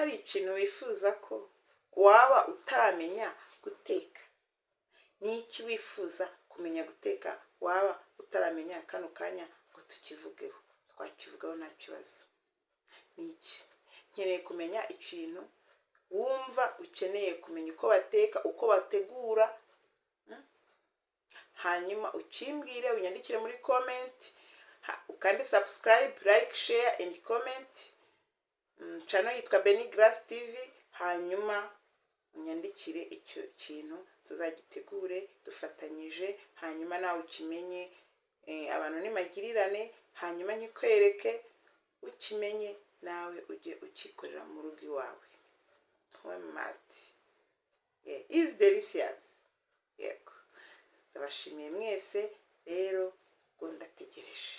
hari ikintu wifuza ko waba utaramenya guteka? Ni iki wifuza kumenya guteka waba utaramenya kano kanya ngo tukivugeho? Twakivugaho nta kibazo. Ni iki? Nkeneye kumenya ikintu wumva ukeneye kumenya uko bateka, uko bategura. Hanyuma ukimbwire, unyandikire muri comment, ukande subscribe, like, share and comment. Channel yitwa Benny Grace TV. Hanyuma unyandikire icyo kintu tuzagitegure dufatanyije, hanyuma nawe ukimenye. Abantu ni magirirane, hanyuma nyikwereke ukimenye nawe ujye ukikorera mu rugo iwawe. Is delicious. Yego. Ndabashimiye mwese rero, ngo ndategereje.